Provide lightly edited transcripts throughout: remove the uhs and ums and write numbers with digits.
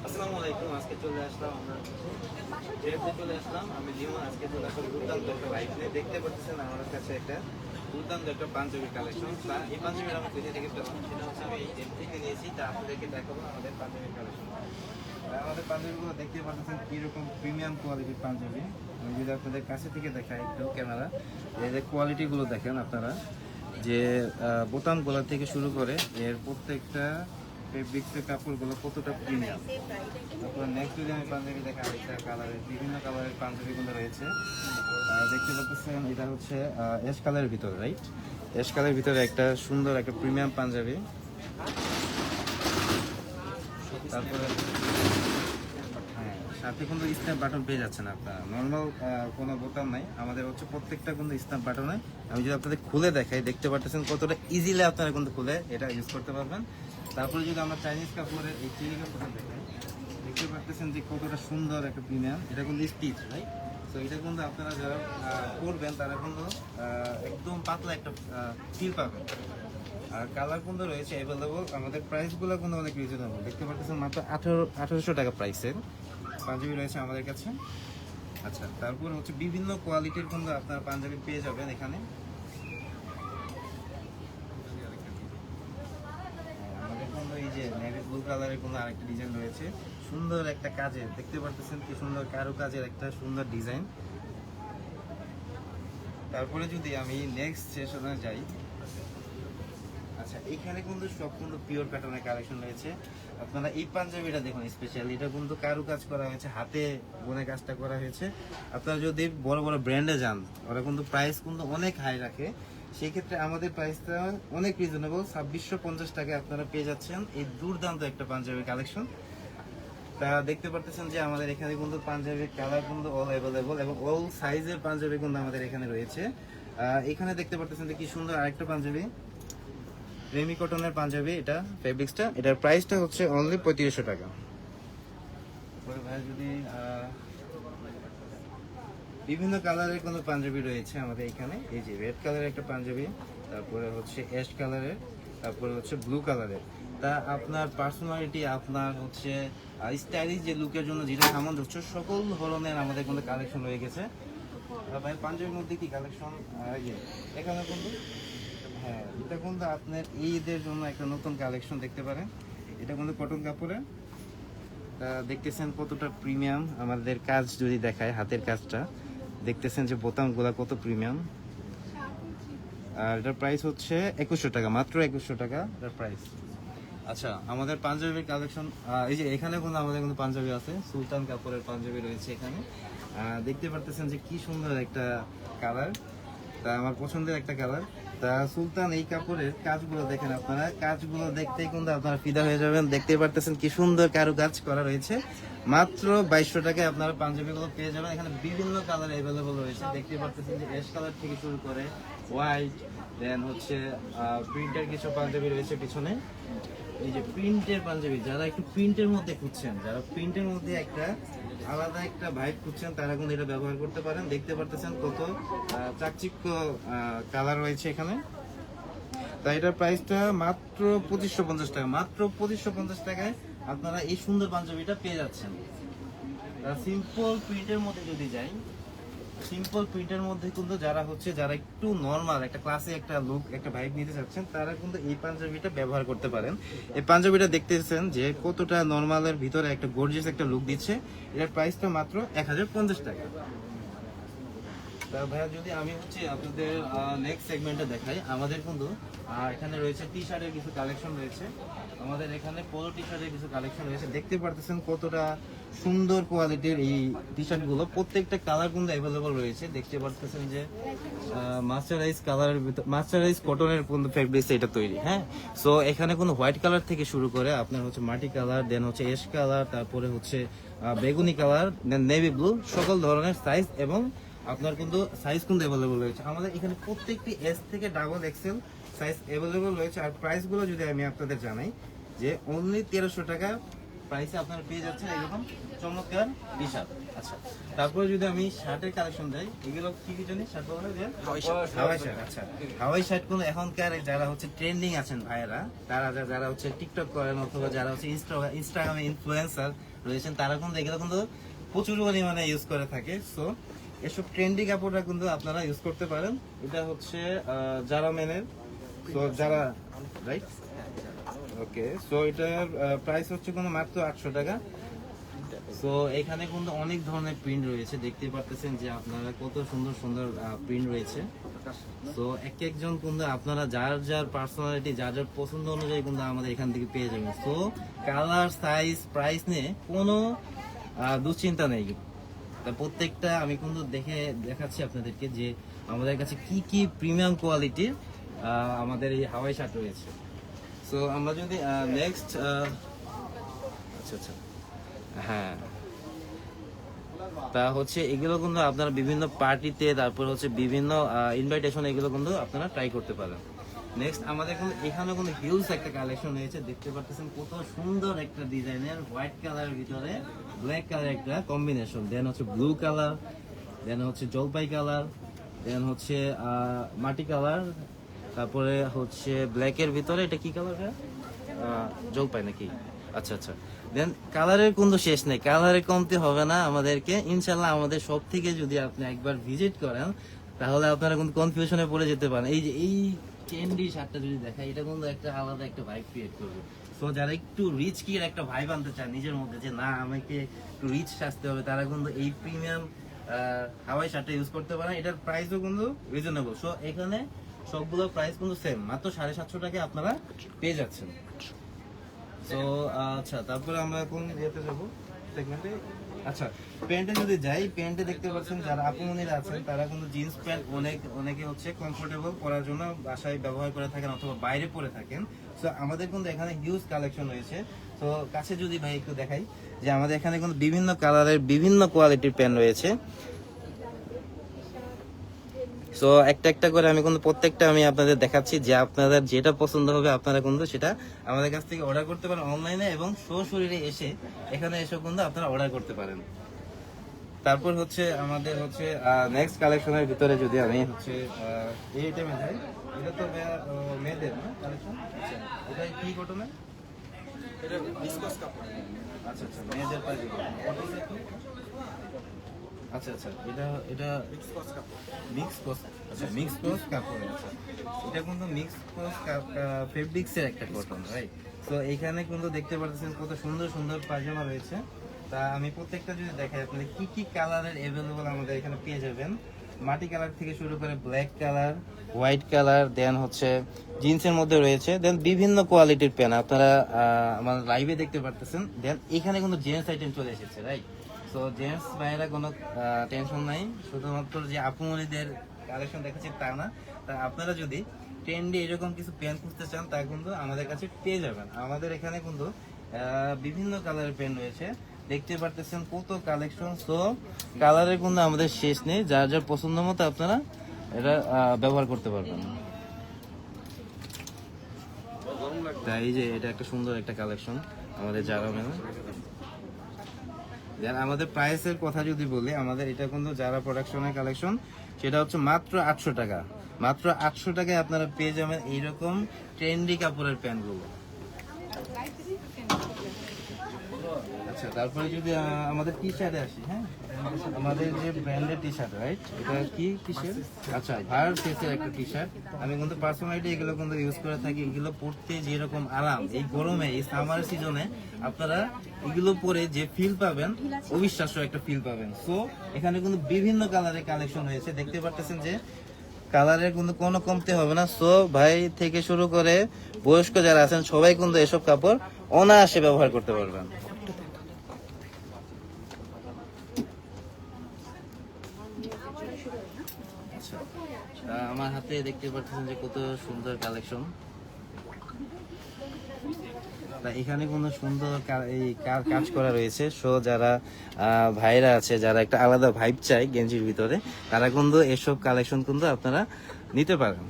আসসালামু আলাইকুম। আজকে চলে আসলাম আমরা ট্রেডে চলে আসলাম। আমি লিমন। আজকে চলে আসলাম দুর্দান্ত একটা বাইক নিয়ে। দেখতে পাচ্ছেন আমার কাছে একটা দুর্দান্ত একটা পাঞ্জাবির কালেকশন। তা এই পাঞ্জাবির আমি কোথা থেকে পেলাম সেটা হচ্ছে আমি এই এম থেকে নিয়েছি। তা আপনাদেরকে দেখাবো আমাদের পাঞ্জাবির কালেকশন। আমাদের পাঞ্জাবিগুলো দেখতে পাচ্ছেন কীরকম প্রিমিয়াম কোয়ালিটির পাঞ্জাবি। আমি যদি আপনাদের কাছে থেকে দেখাই একটু ক্যামেরা, এই যে কোয়ালিটিগুলো দেখেন আপনারা, যে বোতামগুলো থেকে শুরু করে এর প্রত্যেকটা ফেব্রিক্সের কাপড়গুলো কতটা প্রিমিয়াম। তারপর নেক্সট যদি আমি পাঞ্জাবি দেখা, আরেকটা কালারের বিভিন্ন কালারের পাঞ্জাবিগুলো রয়েছে। দেখতে পাচ্ছেন এটা হচ্ছে অ্যাশ কালারের ভিতরে, রাইট? অ্যাশ কালারের ভিতরে একটা সুন্দর একটা প্রিমিয়াম পাঞ্জাবি। তারপরে হ্যাঁ, সাথে কিন্তু স্ন্যাপ বাটন পেয়ে যাচ্ছেন আপনারা। নর্মাল কোনো বোতাম নাই, আমাদের হচ্ছে প্রত্যেকটা কিন্তু স্ন্যাপ বাটন হয়। আমি যদি আপনাদের খুলে দেখাই, দেখতে পাচ্ছেন কতটা ইজিলি আপনারা কিন্তু খুলে এটা ইউজ করতে পারবেন। তারপরে যদি আমরা চাইনিজ কাপড়ের এই চিলি কাপড়টা দেখাই, দেখতে পাচ্ছেন যে কতটা সুন্দর একটা প্রিমিয়াম। এটা কিন্তু স্টিচ, রাইট? তো এটা কিন্তু আপনারা যারা করবেন তারা কিন্তু একদম পাতলা একটা ফিল পাবেন। আর কালার কিন্তু রয়েছে অ্যাভেলেবল। আমাদের প্রাইসগুলো কিন্তু অনেক রিজনেবল। দেখতে পাচ্ছেন মাত্র 1800 টাকা প্রাইসের পাঞ্জাবি রয়েছে আমাদের কাছে। আচ্ছা, তারপর হচ্ছে বিভিন্ন কোয়ালিটির কিন্তু আপনারা পাঞ্জাবি পেয়ে যাবেন এখানে। আমাদের কিন্তু এই যে নেভি ব্লু কালারের কোনো আরেকটা ডিজাইন রয়েছে, সুন্দর একটা কাজের। দেখতে পাচ্ছেন কি সুন্দর কারু কাজের একটা সুন্দর ডিজাইন। তারপরে যদি আমি নেক্সট সেশনে যাই, আচ্ছা এখানে কিন্তু সব কিন্তু পিওর প্যাটার্নের কালেকশন রয়েছে। আপনারা এই পাঞ্জাবিটা দেখুন, স্পেশালি এটা কিন্তু কারু কাজ করা হয়েছে, হাতে বোনে কাজটা করা হয়েছে। আপনারা যদি বড় বড় ব্র্যান্ডে যান, ওরা কিন্তু প্রাইস কিন্তু অনেক হাই রাখে। সেই ক্ষেত্রে আমাদের প্রাইসটা অনেক রিজনেবল। 2650 টাকায় আপনারা পেয়ে যাচ্ছেন এই দুর্দান্ত একটা পাঞ্জাবি কালেকশন। তা দেখতে পারতেছেন যে আমাদের এখানে কিন্তু পাঞ্জাবির কালার কিন্তু অল অ্যাভেলেবল এবং অল সাইজের পাঞ্জাবি কিন্তু আমাদের এখানে রয়েছে। এখানে দেখতে পারতেছেন যে কি সুন্দর আরেকটা পাঞ্জাবি, রেমি কটনের পাঞ্জাবি। এটা ফেব্রিক্সটা, এটার প্রাইসটা হচ্ছে অনলি 3500 টাকা। ভাই যদি বিভিন্ন কালারের কোনো পাঞ্জাবি রয়েছে আমাদের এখানে। এই যে রেড কালারের একটা পাঞ্জাবি, তারপরে হচ্ছে অ্যাশ কালারের, তারপরে হচ্ছে ব্লু কালারের। তা আপনার পার্সোনালিটি, আপনার হচ্ছে স্টাইলিশ যে লুকের জন্য যেটা সামঞ্জস্য, সকল ধরনের আমাদের কিন্তু কালেকশন রয়ে গেছে। ভাই পাঞ্জাবির মধ্যে কি কালেকশন এখানে কিন্তু, হ্যাঁ এটা কিন্তু আপনার ঈদের জন্য একটা নতুন কালেকশন দেখতে পারেন। এটা কিন্তু কটন কাপড়ে। দেখতেছেন কতটা প্রিমিয়াম আমাদের কাজ। যদি দেখায় হাতের কাজটা, দেখতেছেন যে বোতামগুলা কত প্রিমিয়াম। আর এটার প্রাইস হচ্ছে 2100 টাকা, মাত্র 2100 টাকা এটার প্রাইস। আচ্ছা, আমাদের পাঞ্জাবির কালেকশন এই যে এখানে কিন্তু আমাদের কিন্তু পাঞ্জাবি আছে, সুলতান কাপড়ের পাঞ্জাবি রয়েছে এখানে। দেখতে পারতেছেন যে কি সুন্দর একটা কালার, তা আমার পছন্দের একটা কালার। তা সুলতান এই কাপড়ের কাজগুলো দেখেন আপনারা, কাজগুলো দেখতেই কিন্তু আপনারা ফিদা হয়ে যাবেন। দেখতে পারতেছেন কি সুন্দর কারু কাজ করা রয়েছে। মাত্র 2200 টাকায় আপনারা পাঞ্জাবিগুলো পেয়ে যাবেন। এখানে বিভিন্ন কালার অ্যাভেলেবল রয়েছে। দেখতে পারতেছেন যে অ্যাশ কালার থেকে শুরু করে হোয়াইট, দেন হচ্ছে প্রিন্টের কিছু পাঞ্জাবি রয়েছে পিছনে। এই যে প্রিন্টের পাঞ্জাবি, যারা একটু প্রিন্টের মধ্যে খুঁজছেন, যারা প্রিন্টের মধ্যে একটা আলাদা একটা ভাইব খুঁজছেন, তারা কিন্তু এটা ব্যবহার করতে পারেন। দেখতে পারতেছেন কত চাকচিক্য কালার রয়েছে এখানে। তাই এটার প্রাইসটা মাত্র 2550 টাকা। মাত্র 2550 টাকায় আপনারা এই সুন্দর পাঞ্জাবিটা পেয়ে যাচ্ছেন। সিম্পল প্রিন্টের মধ্যে যদি যাই, সিম্পল প্রিন্টের মধ্যে কিন্তু যারা একটু নরমাল একটা ক্লাসে একটা লুক একটা ভাইব নিতে চাচ্ছেন, তারা কিন্তু এই পাঞ্জাবিটা ব্যবহার করতে পারেন। এই পাঞ্জাবিটা দেখতেছেন যে কতটা নরমালের ভিতরে একটা গর্জিয়াস একটা লুক দিচ্ছে। এটার প্রাইসটা মাত্র 1050 টাকা। তা ভাইয়া যদি আমি হচ্ছে আপনাদের নেক্সট সেগমেন্টে দেখাই, আমাদের কিন্তু এখানে রয়েছে টি শার্টের কিছু কালেকশন রয়েছে। আমাদের এখানে পোলো টি শার্টের কিছু কালেকশন রয়েছে। দেখতে পারতেছেন কতটা সুন্দর কোয়ালিটির এই টি শার্টগুলো, প্রত্যেকটা কালার কিন্তু অ্যাভেলেবল রয়েছে। দেখতে পারতেছেন যে মাস্টারাইজ কালারের ভিতর, মাস্টারাইজ কটনের কিন্তু ফেব্রিক্স এটা তৈরি। হ্যাঁ, সো এখানে কোনো হোয়াইট কালার থেকে শুরু করে আপনার হচ্ছে মাটি কালার, দেন হচ্ছে অ্যাশ কালার, তারপরে হচ্ছে বেগুনি কালার, দেন নেভি ব্লু, সকল ধরনের সাইজ এবং আপনার কিন্তু সাইজ কিন্তু অ্যাভেলেবল রয়েছে। আমাদের এখানে প্রত্যেকটি এস থেকে ডাবল এক্সেল সাইজ অ্যাভেলেবল রয়েছে। আর প্রাইসগুলো যদি আমি আপনাদের জানাই, যে অনলি 1300 টাকা প্রাইসে আপনারা পেয়ে যাচ্ছেন এরকম চমৎকার টি শার্ট। আচ্ছা, তারপরে যদি আমি শার্টের কালেকশন যাই, এগুলো কি কি জানি শার্ট বলা যায়? Hawaii shirt. আচ্ছা, হাওয়াই শার্ট গুলো এখনকার যারা হচ্ছে ট্রেন্ডিং আছেন ভাইয়েরা, তারা যারা হচ্ছে টিকটক করেন অথবা যারা হচ্ছে ইনস্টাগ্রামে ইনফ্লুয়েন্সার রয়েছেন, তারা কিন্তু এগুলো কিন্তু প্রচুর পরিমাণে ইউজ করে থাকে। সো এসব ট্রেন্ডি কাপড়টা কিন্তু আপনারা ইউজ করতে পারেন। এটা হচ্ছে যারা মেনের, তো যারা রাইট, ওকে। সো এটার প্রাইস হচ্ছে কোনো মাত্র 800 টাকা। সো এখানে কিন্তু অনেক ধরনের প্রিন্ট রয়েছে, দেখতে পারতেছেন যে আপনারা কত সুন্দর সুন্দর প্রিন্ট রয়েছে। তো এক একজন কিন্তু আপনারা যার যার পার্সোনালিটি, যার যার পছন্দ অনুযায়ী কিন্তু আমাদের এখান থেকে পেয়ে যাবেন। তো কালার, সাইজ, প্রাইস নিয়ে কোনো দুশ্চিন্তা নেই। তা প্রত্যেকটা আমি কিন্তু দেখাচ্ছি আপনাদেরকে যে আমাদের কাছে কি কি প্রিমিয়াম কোয়ালিটির আমাদের এই হাওয়াই শার্ট রয়েছে। সো আমরা যদি নেক্সট, আচ্ছা আচ্ছা, হ্যাঁ, তা হচ্ছে এগুলো কিন্তু আপনারা বিভিন্ন পার্টিতে, তারপর হচ্ছে বিভিন্ন ইনভাইটেশন, এগুলো কিন্তু আপনারা ট্রাই করতে পারেন। নেক্সট আমাদের কিন্তু এখানে কিন্তু হিউজ একটা কালেকশন হয়েছে, দেখতে পাচ্ছেন কত সুন্দর একটা ডিজাইনের হোয়াইট কালারের ভিতরে ব্ল্যাক কালার একটা কম্বিনেশন, দেন হচ্ছে ব্লু কালার, দেন হচ্ছে জলপাই কালার, দেন হচ্ছে মাটি কালার, তারপরে হচ্ছে ব্ল্যাকের ভিতরে এটা কি কালার? জলপাই নাকি? আচ্ছা আচ্ছা, দেন কালারের কিন্তু শেষ নেই, কালারের কমতি হবে না আমাদেরকে ইনশাল্লাহ। আমাদের সব থেকে যদি আপনি একবার ভিজিট করেন, তাহলে আপনারা কিন্তু কনফিউশনে পড়ে যেতে পারেন। এই যে এই ক্যান্ডি শার্টটা যদি দেখায়, এটা কিন্তু একটা আলাদা একটা ভাইব ক্রিয়েট করবে। তো যারা একটু রিচ কি একটা ভাইব আনতে চান নিজের মধ্যে, যে না আমাকে একটু রিচ সাজতে হবে, তারা কিন্তু এই প্রিমিয়াম হাওয়াই শার্টটা ইউজ করতে পারেন। এটার প্রাইসও কিন্তু রিজনেবল। সো এখানে সবগুলো প্রাইস কিন্তু সেম, মাত্র 750 টাকায় আপনারা পেয়ে যাচ্ছেন। তো আচ্ছা, তারপরে আমরা এখন ইয়েতে যাবো সেগমেন্টে। আচ্ছা, প্যান্টে যদি যাই, প্যান্টে দেখতে পাচ্ছেন যারা আপুমনিরা আছেন, তারা কিন্তু জিন্স প্যান্ট অনেকে হচ্ছে কমফোর্টেবল পরার জন্য বাসায় ব্যবহার করে থাকেন অথবা বাইরে পরে থাকেন। তো আমাদের কিন্তু এখানে হিউজ কালেকশন রয়েছে। তো কাছে যদি ভাই একটু দেখাই, যে আমাদের এখানে কিন্তু বিভিন্ন কালারের বিভিন্ন কোয়ালিটির প্যান্ট রয়েছে। সো একটা একটা করে আমি কিন্তু প্রত্যেকটা আমি আপনাদের দেখাচ্ছি, যে আপনাদের যেটা পছন্দ হবে আপনারা কিন্তু সেটা আমাদের কাছ থেকে অর্ডার করতে পারেন অনলাইনে, এবং সশরীরে এসে এখানে এসে কিন্তু আপনারা অর্ডার করতে পারেন। তারপর হচ্ছে আমাদের হচ্ছে নেক্সট কালেকশনের ভিতরে যদি আমি হচ্ছে এই আইটেমে যাই, এটা তো মেয়েদের না কালেকশন। আচ্ছা, এটা কি কটনের? এটা ভিসকস কাপড়। আচ্ছা আচ্ছা, মেয়েদের পাইবে কটন। আচ্ছা আচ্ছা, এটা এটা মিক্স কস, আচ্ছা মিক্স কস কাপড়। আচ্ছা, এটা কিন্তু মিক্স কস ফেব্রিক্সের একটা কটন, রাইট? তো এইখানে কিন্তু দেখতে পাচ্ছেন কত সুন্দর সুন্দর পায়জামা রয়েছে। তা আমি প্রত্যেকটা যদি দেখাই, আপনি কি কি কালারের অ্যাভেলেবল আমাদের এখানে পেয়ে যাবেন। মাটি কালার থেকে শুরু করে ব্ল্যাক কালার, হোয়াইট কালার, দেন হচ্ছে জিন্সের মধ্যে রয়েছে, দেন বিভিন্ন কোয়ালিটির প্যান্ট আপনারা আমার লাইভে দেখতে পারতেছেন। দেন এখানে কিন্তু জেন্টস আইটেম চলে এসেছে, রাইট? তো জেন্টস ভাইয়েরা কোনো টেনশন নাই, শুধুমাত্র যে আপুমনিদের কালেকশন দেখাচ্ছি তা না। তা আপনারা যদি ট্রেন্ডে এরকম কিছু প্যান্ট খুঁজতে চান, তা কিন্তু আমাদের কাছে পেয়ে যাবেন। আমাদের এখানে কিন্তু বিভিন্ন কালারের প্যান্ট রয়েছে, দেখতে পারতেছেন কত কালেকশন। সো কালারের কিন্তু আমাদের শেষ নেই, যার যার পছন্দ মতো আপনারা এটা ব্যবহার করতে পারবেন। তাই এই যে এটা একটা সুন্দর একটা কালেকশন আমাদের যারা মেনে। আমাদের প্রাইসের কথা যদি বলি, আমাদের এটা কিন্তু যারা প্রোডাকশনের কালেকশন, সেটা হচ্ছে মাত্র 800 টাকা। মাত্র 800 টাকায় আপনারা পেয়ে যাবেন এইরকম ট্রেন্ডি কাপড়ের প্যান্টগুলো। আচ্ছা, তারপরে যদি আমাদের টি শার্টে আসি, হ্যাঁ, আমাদের যে ব্র্যান্ডের টি শার্ট, রাইট? এটা কি কিসের? আচ্ছা, ভার্সেসের একটা টি শার্ট। আমি কিন্তু পার্সোনালি এগুলো কিন্তু ইউজ করে থাকি। এগুলো পরতে যেরকম আরাম, এই গরমে, এই সামার সিজনে আপনারা এগুলো পরে যে ফিল পাবেন, অবিশ্বাস্য একটা ফিল পাবেন। সো এখানে কিন্তু বিভিন্ন কালারের কালেকশন হয়েছে, দেখতে পারতেছেন যে কালারের কিন্তু কোনো কমতে হবে না। সো ভাই থেকে শুরু করে বয়স্ক যারা আছেন সবাই কিন্তু এসব কাপড় অনায়াসে ব্যবহার করতে পারবেন। আমার হাতে দেখতে পাচ্ছেন যে কত সুন্দর কালেকশন। এখানে কোনো সুন্দর এই কাজ করা রয়েছে। সো যারা ভাইরা আছে, যারা একটা আলাদা ভাইব চাই গেঞ্জির ভিতরে, তারা কিন্তু এসব কালেকশন কিন্তু আপনারা নিতে পারেন।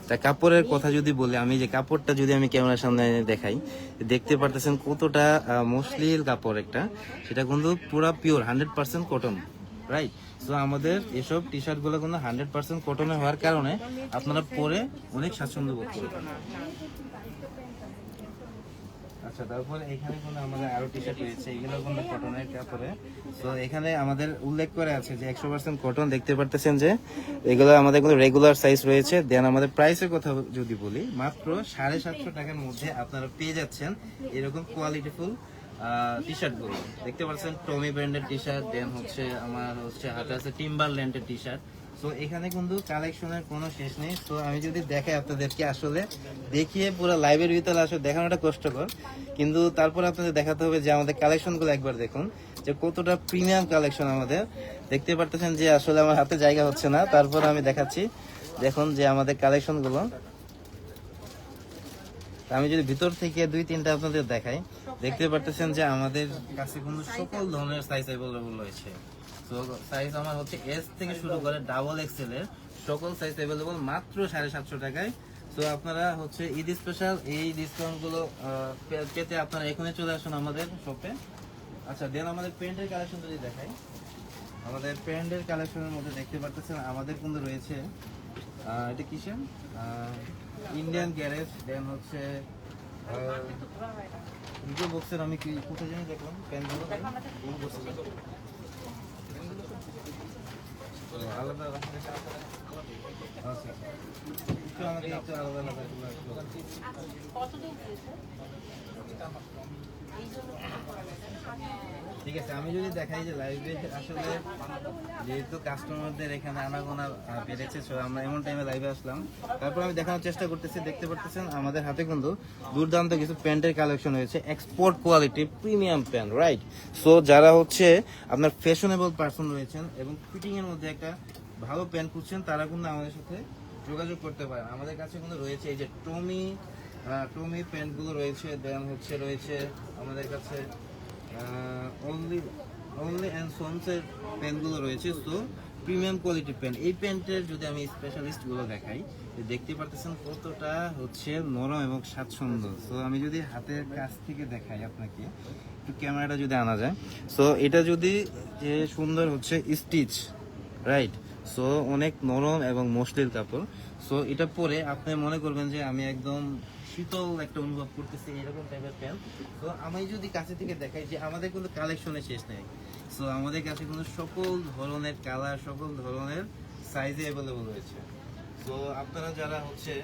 তা কাপড়ের কথা যদি বলি, আমি যে কাপড়টা যদি আমি ক্যামেরার সামনে এনে দেখাই, দেখতে পারতেছেন কতটা মসলিন কাপড় একটা, সেটা কিন্তু পুরা পিওর 100% কটন, রাইট। সো আমাদের এসব টি শার্ট গুলো কিন্তু 100% কটনে হওয়ার কারণে আপনারা পরে অনেক স্বাচ্ছন্দ্য বোধ করবেন। আচ্ছা, তারপরে এখানে কোনো আমাদের আরো টি শার্ট রয়েছে, এগুলো কোনো কটনের কাপড়ে। তো এখানে আমাদের উল্লেখ করে আছে যে 100% কটন। দেখতে পারতেছেন যে এগুলো আমাদের কোনো রেগুলার সাইজ রয়েছে। দেন আমাদের প্রাইসের কথা যদি বলি, মাত্র 750 টাকার মধ্যে আপনারা পেয়ে যাচ্ছেন এরকম কোয়ালিটিফুল টি শার্ট গুলো। দেখতে পাচ্ছেন টমি ব্র্যান্ডের টি শার্ট, দেন হচ্ছে আমার হচ্ছে হাতে আছে টিম্বারল্যান্ডের টি শার্ট। সো এখানে কিন্তু কালেকশনের কোনো শেষ নেই। তো আমি যদি দেখাই আপনাদেরকে, আসলে দেখিয়ে পুরো লাইভের ভিতরে আসলে দেখানোটা কষ্টকর, কিন্তু তারপর আপনাদের দেখাতে হবে যে আমাদের কালেকশনগুলো একবার দেখুন যে কতটা প্রিমিয়াম কালেকশন আমাদের। দেখতে পারতেছেন যে আসলে আমার হাতে জায়গা হচ্ছে না, তারপর আমি দেখাচ্ছি। দেখুন যে আমাদের কালেকশনগুলো, আমি যদি ভিতর থেকে 2-3টা আপনাদের দেখাই, দেখতে পারতেছেন যে আমাদের কাছে কিন্তু সকল ধরনের সাইজ অ্যাভেলেবল রয়েছে। তো সাইজ আমার হচ্ছে এস থেকে শুরু করে ডাবল এক্সেল এর সকল সাইজ অ্যাভেলেবল মাত্র 750 টাকায়। তো আপনারা হচ্ছে ঈদ স্পেশাল এই ডিসকাউন্ট গুলো পেতে আপনারা এখানে চলে আসুন আমাদের শপে। আচ্ছা, দেন আমাদের প্যান্টের কালেকশন যদি দেখাই, আমাদের প্যান্টের কালেকশনের মধ্যে দেখতে পারতেছেন আমাদের কিন্তু রয়েছে এটা কিসের ইন্ডিয়ান গ্যারেজ, দেন হচ্ছে ভিডিও বক্সের। আমি কি কোথায় জানি দেখলাম প্যান্টগুলো আলাদা আচ্ছা, একটু আমাকে একটু আলাদা আলাদা ঠিক আছে। আমি যদি দেখাই যে লাইভে আসলে যেহেতু কাস্টমারদের এখানে আনাগোনা বেড়েছে, সো আমরা এমন টাইমে লাইভে আসলাম। তারপর আমি দেখানোর চেষ্টা করতেছি। দেখতে পারতেছেন আমাদের হাতে কিন্তু দুর্দান্ত কিছু প্যান্টের কালেকশন হয়েছে, export quality premium pant, right. So যারা হচ্ছে আপনার ফ্যাশনেবল পার্সন রয়েছেন এবং ফিটিং এর মধ্যে একটা ভালো প্যান্ট খুঁজছেন, তারা কিন্তু আমাদের সাথে যোগাযোগ করতে পারেন। আমাদের কাছে কিন্তু রয়েছে এই যে টমি প্যান্টগুলো রয়েছে, দেন হচ্ছে রয়েছে আমাদের কাছে অনলি অ্যান্ড সন্সের প্যান্টগুলো রয়েছে। So premium quality pant. এই প্যান্টের যদি আমি স্পেশালিস্টগুলো দেখাই, দেখতে পারতেছেন কতটা হচ্ছে নরম এবং স্বাচ্ছন্দ্য। সো আমি যদি হাতের কাছ থেকে দেখাই আপনাকে, একটু ক্যামেরাটা যদি আনা যায়, সো এটা যদি যে সুন্দর হচ্ছে স্টিচ, রাইট। সো অনেক নরম এবং মসলিন কাপড়। সো এটা পরে আপনি মনে করবেন যে আমি একদম শীতল একটা অনুভব করতেছি, এরকম টাইপের প্যান্ট। তো আমি যদি কাছে থেকে দেখাই যে আমাদের কিন্তু কালেকশনে শেষ নেই। সো আমাদের কাছে কিন্তু সকল ধরনের কালার, সকল ধরনের সাইজে অ্যাভেলেবল রয়েছে। তো আপনারা যারা হচ্ছে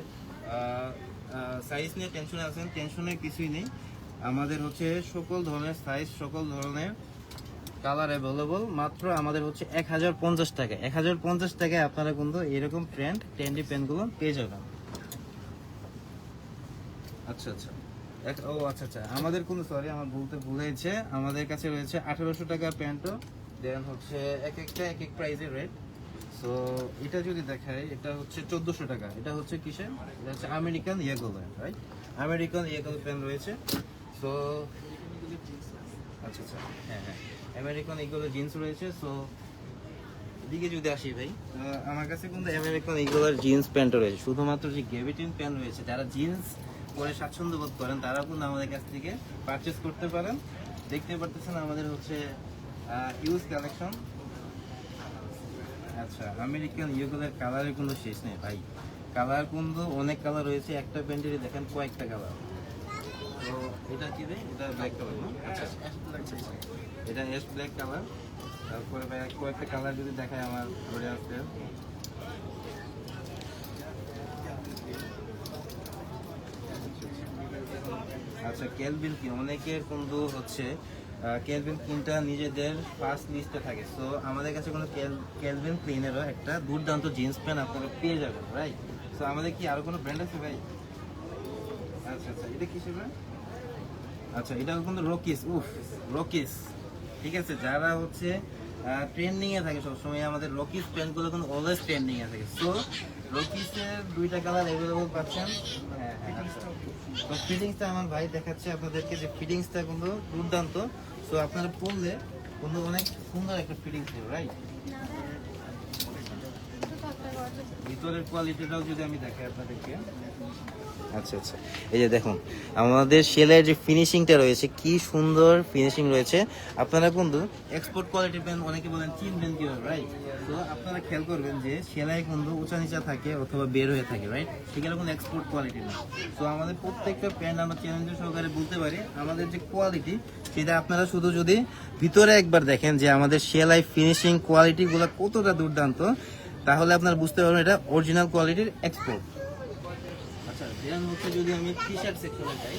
সাইজ নিয়ে টেনশনে আছেন, টেনশনের কিছুই নেই। আমাদের হচ্ছে সকল ধরনের সাইজ, সকল ধরনের কালার অ্যাভেলেবল। মাত্র আমাদের হচ্ছে 1050 টাকা। 1050 টাকায় আপনারা কিন্তু এরকম ট্রেন্ডি প্যান্টগুলো পেয়ে যাবেন। আচ্ছা আচ্ছা, আচ্ছা, আমাদের কোনো সরি আমার বলতে ভুলেছে, আমাদের কাছে রয়েছে 1800 টাকার প্যান্টও, দেন হচ্ছে এক একটা এক এক প্রাইসের রেট। সো এটা যদি দেখাই, এটা হচ্ছে 1400 টাকা। এটা হচ্ছে কিসের? এটা হচ্ছে আমেরিকান ইয়েগো, রাইট। আমেরিকান ইয়েগো প্যান্ট রয়েছে। সো আচ্ছা আচ্ছা, হ্যাঁ হ্যাঁ, আমেরিকান ইগলের জিন্স রয়েছে। সো এদিকে যদি আসি ভাই, আমার কাছে কিন্তু আমেরিকান ইগলের জিন্স প্যান্ট রয়েছে। শুধুমাত্র যে গ্যাভিটিন প্যান্ট রয়েছে, যারা জিন্স পরে স্বাচ্ছন্দ্য বোধ করেন, তারা কিন্তু আমাদের কাছ থেকে পারচেস করতে পারেন। দেখতে পারতেছেন আমাদের হচ্ছে ইউজ কালেকশন। আচ্ছা, আমেরিকান ইগলের কালারের কোনো শেষ নেই ভাই। কালার কিন্তু অনেক কালার রয়েছে, একটা প্যান্টেরই দেখেন কয়েকটা কালার। তো এটা কি রে? এটা ব্ল্যাক কালার না? আচ্ছা আচ্ছা, এটা এস ব্ল্যাক কালার। তারপরে ভাই কয়েকটা কালার যদি দেখায় আমার ঘরে আসতে, আচ্ছা ক্যালভিন ক্লিন, অনেকের কিন্তু হচ্ছে ক্যালভিন ক্লিনটা নিজেদের ফার্স্ট লিস্টে থাকে। সো আমাদের কাছে কোনো ক্যালভিন ক্লিনেরও একটা দুর্দান্ত জিন্স প্যান্ট আপনারা পেয়ে যাবেন, রাইট। সো আমাদের কি আরো কোনো ব্র্যান্ড আছে ভাই? আচ্ছা আচ্ছা, এটা কিসের ব্র্যান্ড? আচ্ছা, এটা কিন্তু রকিস। রকিস, ঠিক আছে। যারা হচ্ছে ট্রেন্ডিং এ থাকে সবসময়, আমাদের রকিস প্যান্টগুলো কিন্তু অলওয়েজ ট্রেন্ডিং এ থাকে। সো রকিসের দুইটা কালার অ্যাভেলেবল পাচ্ছেন। হ্যাঁ হ্যাঁ, আচ্ছা। তো ফিটিংসটা আমার ভাই দেখাচ্ছে আপনাদেরকে, যে ফিটিংসটা কিন্তু দুর্দান্ত। সো আপনারা পরলে কিন্তু অনেক সুন্দর একটা ফিটিংস হবে, রাইট। ভিতরের কোয়ালিটিটাও যদি আমি দেখাই আপনাদেরকে। আচ্ছা আচ্ছা, এই যে দেখুন আমাদের সেলাইয়ের যে ফিনিশিংটা রয়েছে, কি সুন্দর ফিনিশিং রয়েছে। আপনারা কিন্তু এক্সপোর্ট কোয়ালিটির প্যান্ট অনেকে বলেন চিনবেন কিভাবে, রাইট? তো আপনারা খেয়াল করবেন যে সেলাই কিন্তু উঁচা নিচা থাকে অথবা বের হয়ে থাকে, রাইট? সেগুলো কোনো এক্সপোর্ট কোয়ালিটি না। তো আমাদের প্রত্যেকটা প্যান্ট আমরা চ্যালেঞ্জ সহকারে বলতে পারি আমাদের যে কোয়ালিটি, সেটা আপনারা শুধু যদি ভিতরে একবার দেখেন যে আমাদের সেলাই ফিনিশিং কোয়ালিটিগুলো কতটা দুর্দান্ত, তাহলে আপনারা বুঝতে পারবেন এটা অরিজিনাল কোয়ালিটির এক্সপোর্ট। আচ্ছা, দেন হচ্ছে যদি আমি টি শার্ট সেকশনে যাই,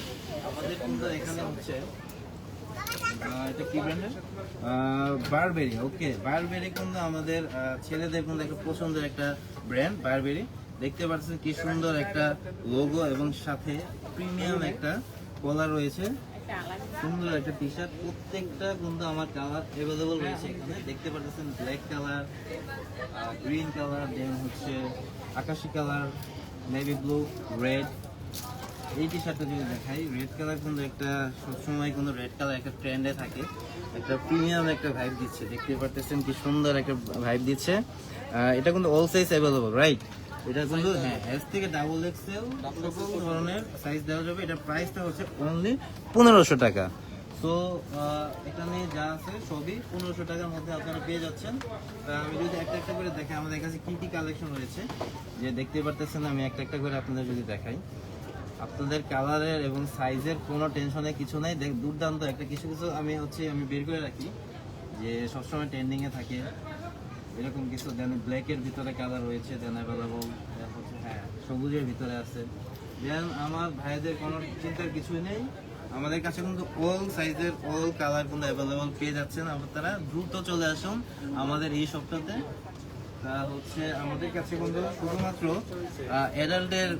আমাদের কিন্তু এখানে হচ্ছে এটা কি ব্র্যান্ডের, বারবেরি। ওকে, বারবেরি কিন্তু আমাদের ছেলেদের কিন্তু একটা পছন্দের একটা ব্র্যান্ড বারবেরি। দেখতে পাচ্ছেন কি সুন্দর একটা লোগো এবং সাথে প্রিমিয়াম একটা কলার রয়েছে, সুন্দর একটা টি শার্ট। প্রত্যেকটা কিন্তু আমার কালার অ্যাভেলেবল রয়েছে এখানে। দেখতে পাচ্ছেন ব্ল্যাক কালার, গ্রিন কালার, দেন হচ্ছে আকাশি কালার, নেভি ব্লু, রেড। এই টি শার্টটা যদি দেখাই, রেড কালার কিন্তু একটা সবসময় কিন্তু রেড কালার একটা ট্রেন্ডে থাকে, একটা প্রিমিয়াম একটা ভাইব দিচ্ছে। দেখতে পাচ্ছেন কি সুন্দর একটা ভাইব দিচ্ছে। এটা কিন্তু অল সাইজ অ্যাভেলেবল, রাইট? এটা কিন্তু হ্যাঁ, এস থেকে ডাবল এক্সেল সকল ধরনের সাইজ দেওয়া যাবে। এটা প্রাইসটা হচ্ছে অনলি 1500 টাকা। তো এখানে যা আছে সবই 1500 টাকার মধ্যে আপনারা পেয়ে যাচ্ছেন। আমি যদি একটা একটা করে দেখাই আমাদের কাছে কি কি কালেকশন রয়েছে, যে দেখতে পারতেছেন, আমি একটা একটা করে আপনাদের যদি দেখাই, আপনাদের কালারের এবং সাইজের কোনো টেনশনে কিছু নাই। দুর্দান্ত একটা কিছু কিছু আমি বের করে রাখি যে সবসময় ট্রেন্ডিংয়ে থাকে, এরকম কিছু। দেন ব্ল্যাকের ভিতরে কালার রয়েছে, দেন অ্যাভেলেবল হচ্ছে হ্যাঁ সবুজের ভিতরে আছে। দেন আমার ভাইদের কোনো চিন্তার কিছুই নেই, আমাদের কাছে কিন্তু অল সাইজের অল কালার কিন্তু অ্যাভেলেবল পেয়ে যাচ্ছেন। আপনারা দ্রুত চলে আসুন আমাদের এই সপ্তাহে। হচ্ছে আমাদের কাছে কিন্তু শুধুমাত্র অ্যাডাল্টের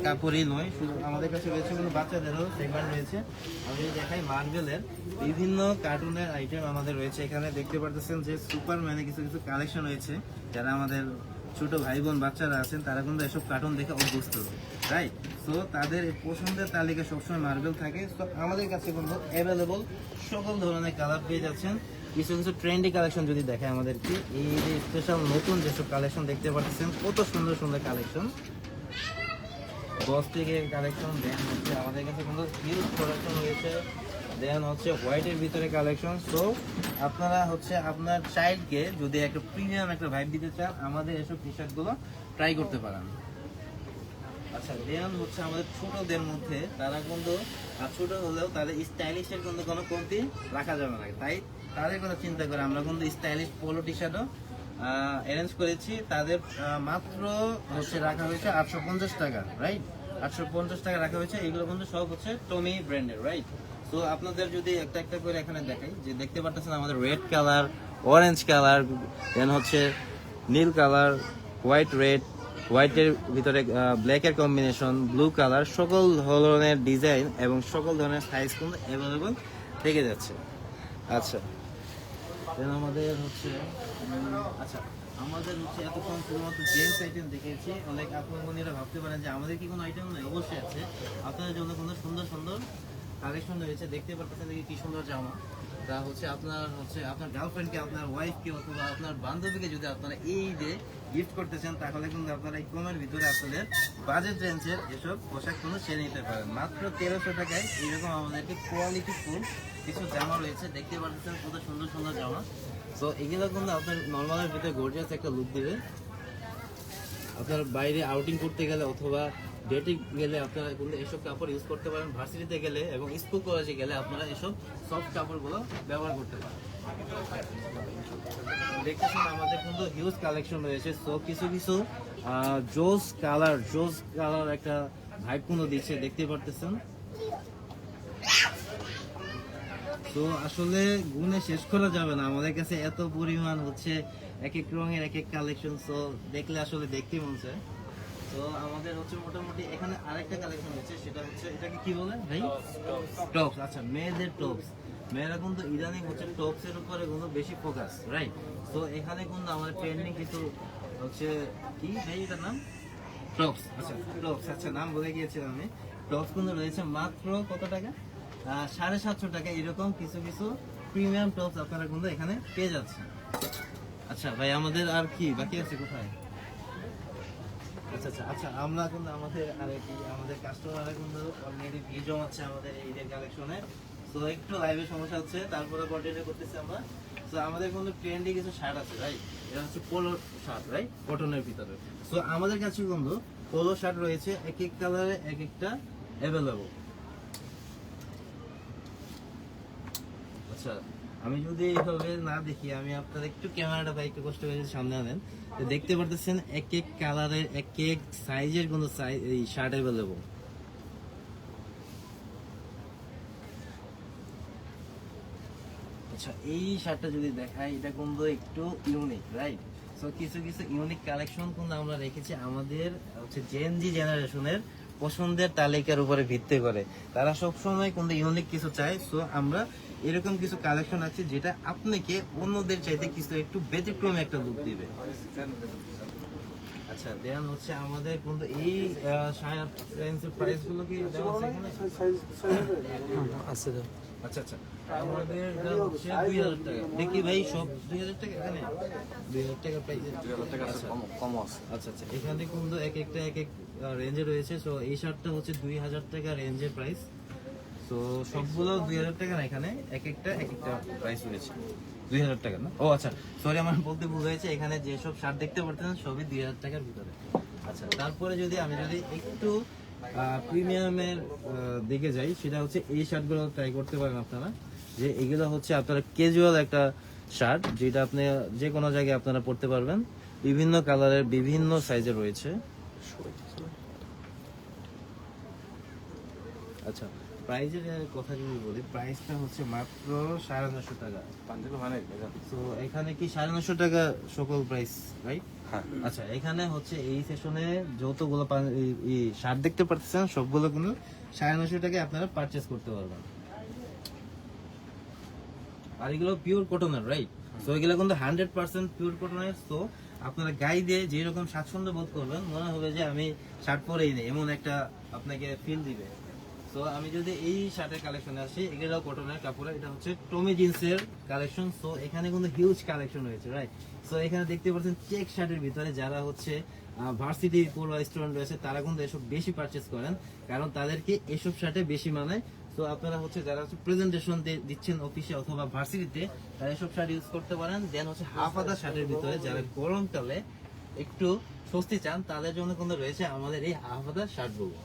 কাপড়ই নয়, শুধু আমাদের কাছে রয়েছে কিন্তু বাচ্চাদেরও সেগমেন্ট রয়েছে। আমি দেখাই মার্বেলের বিভিন্ন কার্টুনের আইটেম আমাদের রয়েছে এখানে। দেখতে পারতেছেন যে সুপারম্যানে কিছু কিছু কালেকশন রয়েছে। যারা আমাদের ছোট ভাই বোন বাচ্চারা আছেন তারা কিন্তু এসব কার্টুন দেখে অভ্যস্ত, রাইট? তো তাদের পছন্দের তালিকা সবসময় মার্বেল থাকে। তো আমাদের কাছে কিন্তু অ্যাভেলেবল সকল ধরনের কালার পেয়ে যাচ্ছেন। কিছু কিছু ট্রেন্ডি কালেকশন যদি দেখায় আমাদেরকে, এই যে স্পেশাল নতুন যেসব কালেকশন দেখতে পাচ্ছেন, কত সুন্দর সুন্দর কালেকশন, বস থেকে কালেকশন। দেন হচ্ছে আমাদের কাছে কিন্তু হিউজ কালেকশন রয়েছে। দেন হচ্ছে হোয়াইটের ভিতরে কালেকশন। সো আপনারা হচ্ছে আপনার চাইল্ডকে যদি একটা প্রিমিয়াম একটা ভাইব দিতে চান, আমাদের এসব টি শার্টগুলো ট্রাই করতে পারেন। আচ্ছা, দেন হচ্ছে আমাদের ছোটদের মধ্যে তারা কিন্তু ছোট হলেও তাদের স্টাইলিশের কিন্তু কোনো কমতি রাখা যাবে না, তাই তাদের কথা চিন্তা করে আমরা কিন্তু স্টাইলিশ পোলো টি শার্টও অ্যারেঞ্জ করেছি। তাদের মাত্র হচ্ছে রাখা হয়েছে 850 টাকা, রাইট? 850 টাকা রাখা হয়েছে। এগুলো কিন্তু সব হচ্ছে টমি ব্র্যান্ডের, রাইট? তো আপনাদের যদি একটা একটা করে এখানে দেখাই, যে দেখতে পাচ্ছেন আমাদের রেড কালার, অরেঞ্জ কালার, দেন হচ্ছে নীল কালার, হোয়াইট রেড, হোয়াইটের ভিতরে ব্ল্যাকের কম্বিনেশন, ব্লু কালার, সকল ধরনের ডিজাইন এবং সকল ধরনের সাইজ কিন্তু অ্যাভেলেবল থেকে যাচ্ছে। আচ্ছা, দেন আমাদের হচ্ছে এতক্ষণ শুধুমাত্র জেন্টস আইটেম দেখিয়েছি। অনেক আপনারা ভাবতে পারেন যে আমাদের কি কোনো আইটেম নেই, অবশ্যই আছে। আপনাদের জন্য কোনো সুন্দর সুন্দর কালেকশন রয়েছে। দেখতে পাচ্ছেন কি সুন্দর জামা, তা হচ্ছে আপনার গার্লফ্রেন্ডকে, আপনার ওয়াইফকে অথবা আপনার বান্ধবীকে যদি আপনারা এই যে গিফট করতেছেন, তাহলে কিন্তু আপনারা এই কমের ভিতরে আপনাদের বাজেট রেঞ্জের এসব পোশাক কিন্তু সেরে নিতে পারেন মাত্র 1300 টাকায়। এইরকম আমাদেরকে কোয়ালিটি ফুল কিছু জামা রয়েছে। দেখতে পাচ্ছেন কত সুন্দর সুন্দর জামা। তো এগুলো কিন্তু আপনার নর্মালের ভিতরে গর্জিয়াস একটা লুক দিবে। আপনার বাইরে আউটিং করতে গেলে অথবা ডেটে গেলে আপনারা কিন্তু এসব কাপড় ইউজ করতে পারেন। ভার্সিটিতে গেলে এবং স্কুল কলেজে গেলে আপনারা এসব সফট কাপড়গুলো ব্যবহার করতে পারেন। দেখতেছেন আমাদের কিন্তু হিউজ কালেকশন রয়েছে। সো কিছু কিছু জোস কালার একটা ভাইব কিন্তু দিচ্ছে, দেখতে পারতেছেন। তো আসলে গুণে শেষ করা যাবে না, আমাদের কাছে এত পরিমাণ হচ্ছে এক এক রঙের এক এক কালেকশন। সো দেখলে আসলে দেখতে মন চায়। তো আমাদের হচ্ছে মোটামুটি এখানে আরেকটা কালেকশন হচ্ছে, সেটা হচ্ছে এটাকে কি বলে ভাই? টপস। আচ্ছা, মেয়েদের টপস। মেয়েরা কিন্তু ইদানিং হচ্ছে টপস এর উপরে কিন্তু বেশি ফোকাস, রাইট? তো এখানে কিন্তু আমাদের ট্রেন্ডিং কিছু হচ্ছে কি ভাই এটার নাম? টপস। আচ্ছা, টপস। আচ্ছা, নাম বলে গিয়েছিলাম আমি। টপস কিন্তু রয়েছে মাত্র কত টাকা? 750 টাকা। এরকম কিছু কিছু প্রিমিয়াম টপস আপনারা কিন্তু এখানে পেয়ে যাচ্ছেন। আচ্ছা ভাই, আমাদের আর কি বাকি আছে কোথায়? আচ্ছা আচ্ছা আচ্ছা, আমরা কিন্তু আমাদের কাস্টমাররা কিন্তু অলরেডি ভিড় জমাচ্ছে আমাদের ঈদের কালেকশনে। তো একটু লাইভে সমস্যা হচ্ছে, তারপরে কন্টিনিউ করতেছি আমরা। তো আমাদের কিন্তু ট্রেন্ডি কিছু শার্ট আছে, রাইট? এটা হচ্ছে পোলো শার্ট, রাইট? কটনের ভিতরে। তো আমাদের কাছে কিন্তু পোলো শার্ট রয়েছে এক এক কালারে এক একটা অ্যাভেলেবল। আচ্ছা, আমি যদি এইভাবে না দেখি, আমি আপনার একটু ক্যামেরাটা ভাই একটু কষ্ট করে সামনে আনেন, তো দেখতে পারতেছেন এক এক কালারের এক এক সাইজের কোনো এই শার্ট অ্যাভেলেবল। আচ্ছা, এই শার্টটা যদি দেখাই, এটা কিন্তু একটু ইউনিক, রাইট? সো কিছু কিছু ইউনিক কালেকশন কিন্তু আমরা রেখেছি আমাদের হচ্ছে জেনজি জেনারেশনের পছন্দের তালিকার উপরে ভিত্তি করে। তারা সবসময় কিন্তু ইউনিক কিছু চায়। সো আমরা এরকম কিছু কালেকশন আছে যেটা আপনাকে অন্যদের চাইতে কিছু একটু ব্যতিক্রমী একটা লুক দিবে। আচ্ছা, দেন হচ্ছে আমাদের কিন্তু এই শার্ট রেঞ্জের প্রাইস গুলো কি দেওয়া আছে এখানে? আছে তো। আচ্ছা আচ্ছা, আমাদের দাম হচ্ছে 2000 টাকা। দেখি ভাই, সব 2000 টাকা এখানে? 2000 টাকা প্রাইস, 2000 টাকা আছে, কম আছে। আচ্ছা আচ্ছা, এখানে কিন্তু এক একটা এক এক রেঞ্জে রয়েছে। সো এই শার্টটা হচ্ছে 2000 টাকা রেঞ্জের প্রাইস। তো সবগুলো 2000 টাকা না, এখানে এক একটা প্রাইস রয়েছে 2000 টাকা না? ও আচ্ছা, সরি, আমার বলতে ভুল হয়েছে। এখানে যেসব শার্ট দেখতে পাচ্ছেন সবই 2000 টাকার ভিতরে। আচ্ছা, তারপরে আমি যদি একটু প্রিমিয়ামের দিকে যাই, সেটা হচ্ছে এই শার্টগুলো ট্রাই করতে পারেন আপনারা। যে এগুলো হচ্ছে আপনারা ক্যাজুয়াল একটা শার্ট, যেটা আপনি যে কোনো জায়গায় আপনারা পরতে পারবেন। বিভিন্ন কালারের বিভিন্ন সাইজের রয়েছে। আচ্ছা, প্রাইজের কথা যদি বলি, প্রাইসটা হচ্ছে মাত্র 950 টাকা। তো এখানে কি 950 টাকা সকল প্রাইস, রাইট? আচ্ছা, এখানে হচ্ছে এই সেশনে যতগুলো শার্ট দেখতে পাচ্ছেন সবগুলো কিন্তু 950 টাকায় আপনারা পারচেজ করতে পারবেন। আর এগুলো পিওর কটনের, রাইট? তো এগুলো কিন্তু 100% পিওর কটনের। তো আপনারা গায়ে দিয়ে যেরকম স্বাচ্ছন্দ্য বোধ করবেন, মনে হবে যে আমি শার্ট পরেই নেই, এমন একটা আপনাকে ফিল দিবে। তো আমি যদি এই শার্টের কালেকশনে আসি, এগুলো কটনের কাপড়, এটা হচ্ছে টমি জিন্সের কালেকশন। সো এখানে কিন্তু হিউজ কালেকশন রয়েছে, রাইট? সো এখানে দেখতে পাচ্ছেন চেক শার্টের ভিতরে যারা হচ্ছে ভার্সিটি পড়ুয়া স্টুডেন্ট রয়েছে, তারা কিন্তু এসব বেশি পারচেজ করেন, কারণ তাদেরকে এসব শার্টে বেশি মানায়। তো আপনারা হচ্ছে যারা হচ্ছে প্রেজেন্টেশন দিচ্ছেন অফিসে অথবা ভার্সিটিতে, তারা এসব শার্ট ইউজ করতে পারেন। দেন হচ্ছে হাফ আদা শার্টের ভিতরে যারা গরমকালে একটু স্বস্তি চান, তাদের জন্য কিন্তু রয়েছে আমাদের এই হাফ আদা শার্টগুলো।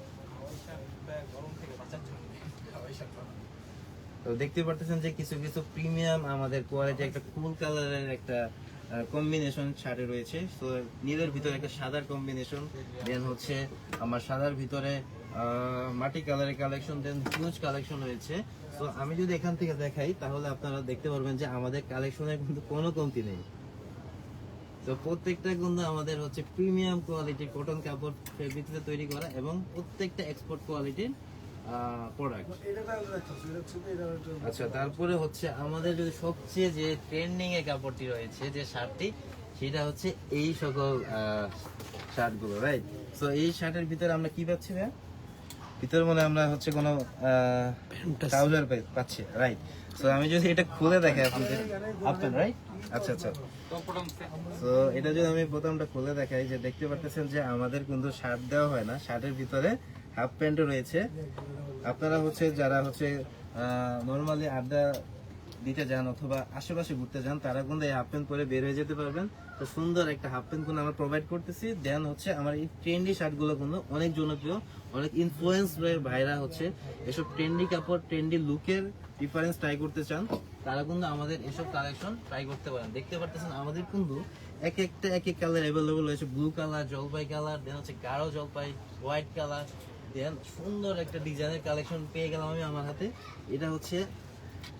তো দেখতে পারতেছেন যে কিছু কিছু প্রিমিয়াম আমাদের কোয়ালিটি একটা কুল কালারের একটা কম্বিনেশন শার্টে রয়েছে। তো নীলের ভিতরে একটা সাদার কম্বিনেশন, দেন হচ্ছে আমার সাদার ভিতরে মাটি কালারের কালেকশন, দেন হিউজ কালেকশন রয়েছে। তো আমি যদি এখান থেকে দেখাই, তাহলে আপনারা দেখতে পারবেন যে আমাদের কালেকশনের কিন্তু কোনো কমতি নেই। তো প্রত্যেকটা কিন্তু আমাদের হচ্ছে প্রিমিয়াম কোয়ালিটি কটন কাপড় ফেব্রিক্সে তৈরি করা, এবং প্রত্যেকটা এক্সপোর্ট কোয়ালিটির প্রোডাক্ট। আচ্ছা, তারপরে হচ্ছে আমাদের যদি সবচেয়ে যে ট্রেন্ডিং এ কাপড়টি রয়েছে, যে শার্টটি, সেটা হচ্ছে এই সকল শার্টগুলো, রাইট? তো এই শার্টের ভিতরে আমরা কি পাচ্ছি ভাই? ভিতরে মনে আমরা হচ্ছে কোনো ট্রাউজার পাচ্ছি, রাইট? তো আমি যদি এটা খুলে দেখাই আপনাদের, আপনার, রাইট? আচ্ছা আচ্ছা, তো এটা যদি আমি বোতামটা খুলে দেখাই, যে দেখতে পাচ্ছেন যে আমাদের কিন্তু শার্ট দেওয়া হয় না, শার্টের ভিতরে হাফ প্যান্টও রয়েছে। আপনারা হচ্ছে যারা হচ্ছে নর্মালি আড্ডা দিতে যান অথবা আশেপাশে ঘুরতে যান, তারা কিন্তু এই হাফ প্যান্ট পরে বের হয়ে যেতে পারবেন। তো সুন্দর একটা হাফ প্যান্ট কিন্তু আমরা প্রোভাইড করতেছি। দেন হচ্ছে আমার এই ট্রেন্ডি শার্টগুলো কিন্তু অনেক জনপ্রিয়, অনেক ইনফ্লুয়েন্স ভাইরা হচ্ছে এসব ট্রেন্ডি কাপড়, ট্রেন্ডি লুকের ডিফারেন্স ট্রাই করতে চান, তারা কিন্তু আমাদের এসব কালেকশন ট্রাই করতে পারেন। দেখতে পারতেছেন আমাদের কিন্তু এক এক কালার অ্যাভেলেবল রয়েছে। ব্লু কালার, জলপাই কালার, দেন হচ্ছে গাঢ় জলপাই, হোয়াইট কালার, দেন সুন্দর একটা ডিজাইনের কালেকশন পেয়ে গেলাম আমি আমার হাতে। এটা হচ্ছে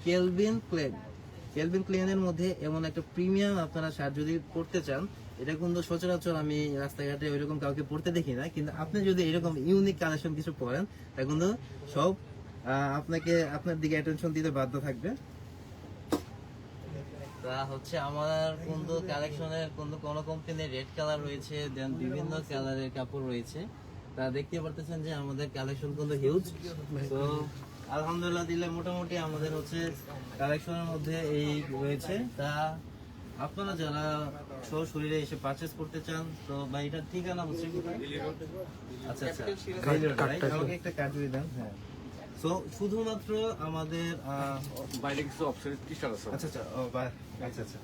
কেলভিন ক্লেনের মধ্যে এমন একটা প্রিমিয়াম আপনারা শার্ট যদি পরতে চান, এটা কিন্তু সচরাচর আমি রাস্তাঘাটে ওইরকম কাউকে পরতে দেখি না, কিন্তু আপনি যদি এরকম ইউনিক কালেকশন কিছু পরেন, তা কিন্তু সব আপনাকে আপনার দিকে অ্যাটেনশন দিতে বাধ্য থাকবে। তা হচ্ছে আমার কিন্তু কালেকশনের কিন্তু কোনো কোম্পানির রেড কালার রয়েছে, দেন বিভিন্ন কালারের কাপড় রয়েছে। তা দেখতে পারতেছেন যে আমাদের কালেকশন কিন্তু হিউজ। তো আলহামদুলিল্লাহ দিলে মোটামুটি আমাদের হচ্ছে কালেকশনের মধ্যে এই রয়েছে। তা আপনারা যারা সশরীরে এসে পারচেজ করতে চান তো বা এটার ঠিকানা হচ্ছে কোথায়? আচ্ছা আচ্ছা right? আমাকে একটা কার্ড দিয়ে দেন। হ্যাঁ, সো শুধুমাত্র আমাদের বাইরে কিছু অপশন টি-শার্ট আছে। আচ্ছা আচ্ছা আচ্ছা আচ্ছা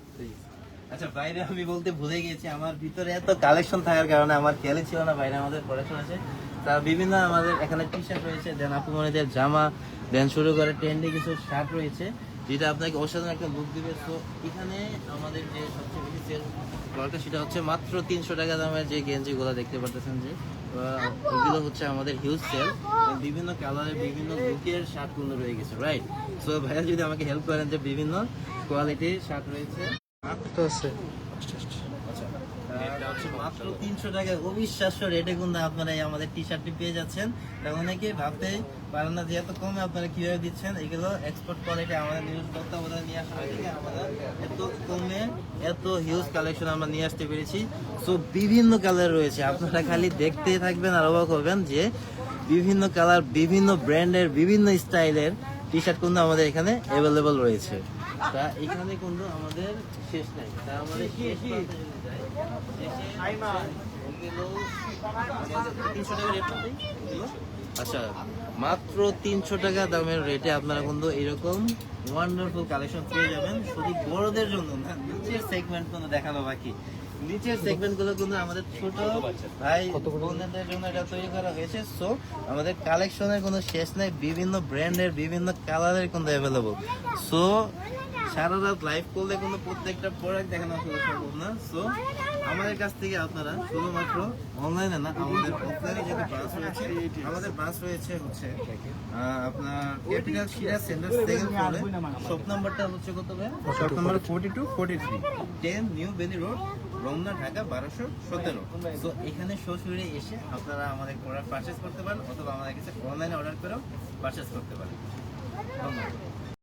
আচ্ছা বাইরে আমি বলতে ভুলে গেছি, আমার ভিতরে এত কালেকশন থাকার কারণে আমার খেয়ালই ছিল না বাইরে আমাদের কালেকশন আছে। তা বিভিন্ন আমাদের এখানে টি শার্ট রয়েছে, দেন আপু মনিদের জামা, দেন শুরু করে ট্রেন্ডে কিছু শার্ট রয়েছে যেটা আপনাকে অসাধারণ একটা লুক দিবে। তো এখানে আমাদের যে সবচেয়ে বেশি সেল ফ্লোরটা সেটা হচ্ছে মাত্র 300 টাকা দামের যে গেঞ্জিগুলো দেখতে পারতেছেন, যে ওগুলো হচ্ছে আমাদের হিউজ সেল। বিভিন্ন কালারের বিভিন্ন লুকের শার্টগুলো রয়ে গেছে, রাইট? সো ভাইয়া যদি আমাকে হেল্প করেন, যে বিভিন্ন কোয়ালিটির শার্ট রয়েছে। তো আছে। এটা হচ্ছে মাত্র 300 টাকায় অবিশ্বাস্য রেটে কিন্তু আপনারা এই আমাদের টি শার্টটি পেয়ে যাচ্ছেন। তা অনেকে ভাবতে পারেন না যে এত কমে আপনারা কিভাবে দিচ্ছেন। এগুলো এক্সপোর্ট কোয়ালিটি আমাদের নিউজ তত্ত্বাবধানে নিয়ে আসা হয় থেকে আমাদের এত কমে এত হিউজ কালেকশন আমরা নিয়ে আসতে পেরেছি। সো বিভিন্ন কালার রয়েছে, আপনারা খালি দেখতেই থাকবেন আর অবাক হবেন যে বিভিন্ন কালার, বিভিন্ন ব্র্যান্ডের, বিভিন্ন স্টাইলের টি শার্ট কিন্তু আমাদের এখানে অ্যাভেলেবল রয়েছে। তা এখানে কিন্তু আমাদের শেষ নাই। তা আমাদের শেষ প্রান্তে যদি যাই, আচ্ছা মাত্র 300 টাকা দামের রেটে আপনারা কিন্তু এরকম ওয়ান্ডারফুল কালেকশন পেয়ে যাবেন। শুধু বড়দের জন্য না, নিচের সেগমেন্ট কিন্তু দেখানো বাকি। নিচের সেগমেন্ট গুলো কিন্তু আমাদের ছোট ভাই বোনদের জন্য এটা তৈরি করা হয়েছে। সো আমাদের কালেকশনের কোনো শেষ নেই, বিভিন্ন ব্র্যান্ডের বিভিন্ন কালারের কিন্তু অ্যাভেলেবল। সো সারা রাত লাইভ করলে কিন্তু প্রত্যেকটা প্রোডাক্ট দেখানো আসলে সম্ভব না। সো আমাদের কাছ থেকে আপনারা শুধুমাত্র অনলাইনে না, আমাদের অফলাইনে যেটা ব্রাঞ্চ রয়েছে, আমাদের ব্রাঞ্চ রয়েছে হচ্ছে আপনার ক্যাপিটাল সিরাজ সেন্টার সেকেন্ড ফ্লোরে। শপ নাম্বারটা হচ্ছে কত ভাই? শপ নাম্বার 4243 10 নিউ বেলি রোড, রমনা, ঢাকা 1217। সো এখানে সরাসরি এসে আপনারা আমাদের প্রোডাক্ট পারচেজ করতে পারেন, অথবা আমাদের কাছে অনলাইনে অর্ডার করেও পারচেজ করতে পারেন। ধন্যবাদ।